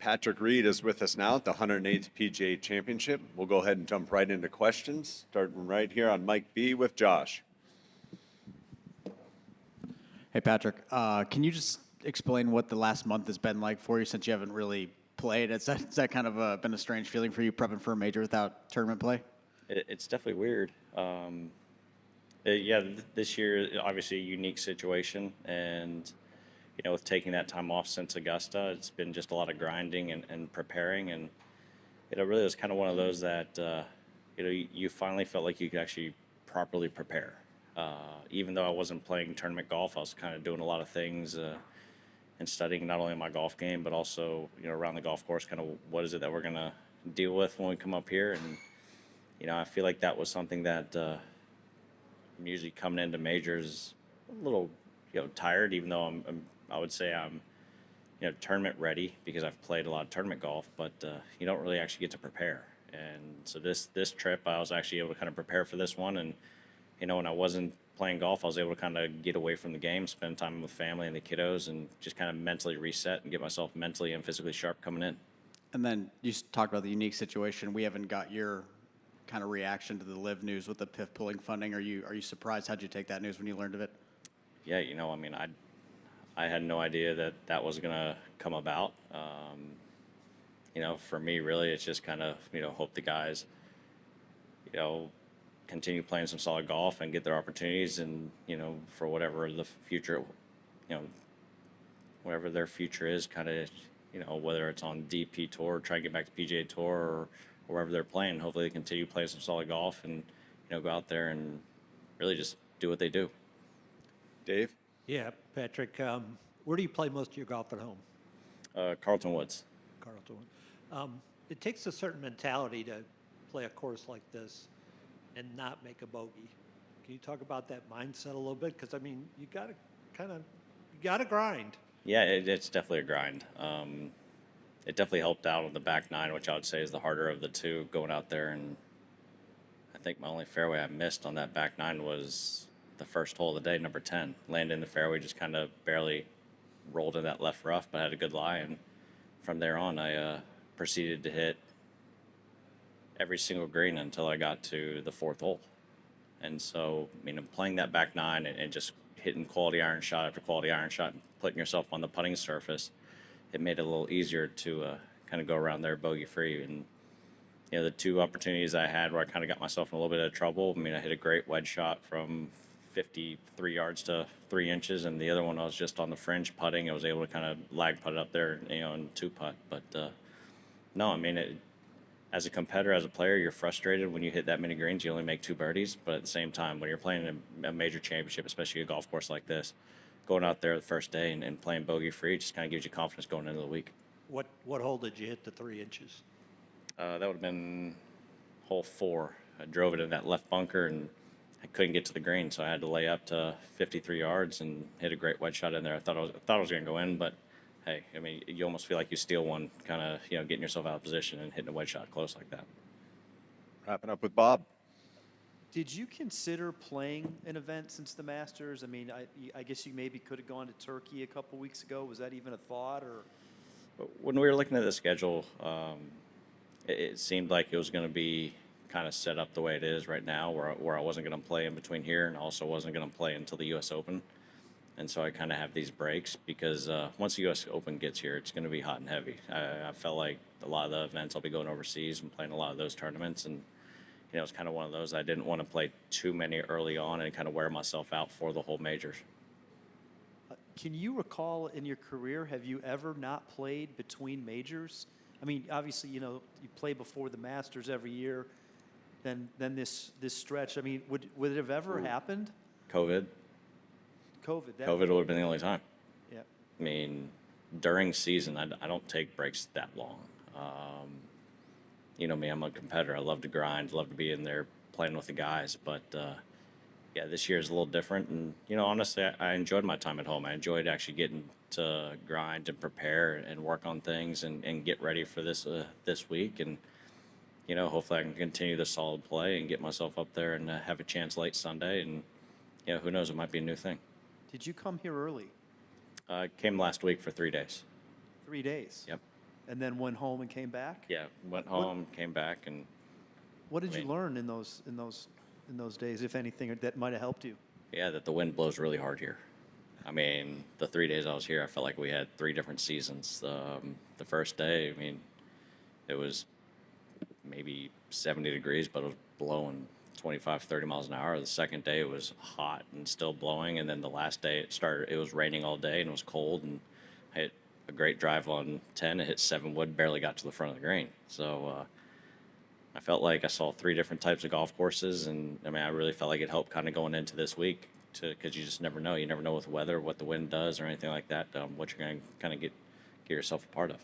Patrick Reed is with us now at the 108th PGA Championship. We'll go ahead and jump right into questions, starting right here on Mike B with Josh. Hey, Patrick, can you just explain what the last month has been like for you since you haven't really played? Has that kind of been a strange feeling for you prepping for a major without tournament play? It's definitely weird. This year, obviously a unique situation. And, with taking that time off since Augusta, it's been just a lot of grinding and preparing. And, it really was kind of one of those that, you finally felt like you could actually properly prepare. Even though I wasn't playing tournament golf, I was kind of doing a lot of things and studying not only my golf game, but also, around the golf course, kind of what is it that we're going to deal with when we come up here. And, I feel like that was something that I'm usually coming into majors a little, tired, even though I would say I'm, tournament ready because I've played a lot of tournament golf, but you don't really actually get to prepare. And so this trip, I was actually able to kind of prepare for this one. And, when I wasn't playing golf, I was able to kind of get away from the game, spend time with family and the kiddos, and just kind of mentally reset and get myself mentally and physically sharp coming in. And then you talked about the unique situation. We haven't got your kind of reaction to the live news with the PIF pulling funding. Are you surprised? How'd you take that news when you learned of it? Yeah, I had no idea that was going to come about. For me, really, it's just kind of, hope the guys, continue playing some solid golf and get their opportunities and, for whatever the future, whatever their future is, kind of, whether it's on DP Tour, try and get back to PGA Tour or wherever they're playing. Hopefully they continue playing some solid golf and, go out there and really just do what they do. Dave? Yeah, Patrick, where do you play most of your golf at home? Carlton Woods. Carlton. It takes a certain mentality to play a course like this and not make a bogey. Can you talk about that mindset a little bit? Because, you got to grind. Yeah, it's definitely a grind. It definitely helped out on the back nine, which I would say is the harder of the two, going out there. And I think my only fairway I missed on that back nine was the first hole of the day, number 10. Landed in the fairway, just kind of barely rolled in that left rough, but had a good lie. And from there on, I proceeded to hit every single green until I got to the fourth hole. And so, playing that back nine and just hitting quality iron shot after quality iron shot and putting yourself on the putting surface, it made it a little easier to kind of go around there bogey free. And, the two opportunities I had where I kind of got myself in a little bit of trouble, I hit a great wedge shot from 53 yards to 3 inches, and the other one I was just on the fringe putting. I was able to kind of lag putt it up there, and two putt. But no, as a competitor, as a player, you're frustrated when you hit that many greens. You only make 2 birdies, but at the same time, when you're playing a major championship, especially a golf course like this, going out there the first day and playing bogey free just kind of gives you confidence going into the week. What hole did you hit the 3 inches? That would have been hole 4. I drove it in that left bunker and I couldn't get to the green, so I had to lay up to 53 yards and hit a great wedge shot in there. I thought I was going to go in, but hey, you almost feel like you steal one, kind of, getting yourself out of position and hitting a wedge shot close like that. Wrapping up with Bob. Did you consider playing an event since the Masters? I guess you maybe could have gone to Turkey a couple weeks ago. Was that even a thought? Or when we were looking at the schedule, it seemed like it was going to be kind of set up the way it is right now, where I wasn't going to play in between here and also wasn't going to play until the U.S. Open. And so I kind of have these breaks because once the U.S. Open gets here, it's going to be hot and heavy. I felt like a lot of the events I'll be going overseas and playing a lot of those tournaments. And, it's kind of one of those I didn't want to play too many early on and kind of wear myself out for the whole majors. can you recall in your career, have you ever not played between majors? Obviously, you play before the Masters every year. Then this stretch. Would it have ever happened? COVID COVID would have been the only time. Yeah. During season, I don't take breaks that long. You know me, I'm a competitor. I love to grind, love to be in there playing with the guys. But this year is a little different. And honestly, I enjoyed my time at home. I enjoyed actually getting to grind and prepare and work on things and get ready for this week. And hopefully I can continue the solid play and get myself up there and have a chance late Sunday. And who knows, it might be a new thing. Did you come here early? I came last week for 3 days. 3 days. Yep. and then went home and came back? Yeah, went home, came back, and What did I you mean- learn in those days, if anything, that might have helped you? yeah, that the wind blows really hard here. I mean, the 3 days I was here, I felt like we had 3 different seasons. The first day, I mean, it was maybe 70 degrees, but it was blowing 25, 30 miles an hour. The second day, it was hot and still blowing. And then the last day, it was raining all day and it was cold. And I hit a great drive on 10. It hit 7 wood, barely got to the front of the green. So I felt like I saw 3 different types of golf courses. And I mean, I really felt like it helped kind of going into this week because you just never know. You never know with weather, what the wind does or anything like that, what you're going to kind of get yourself a part of.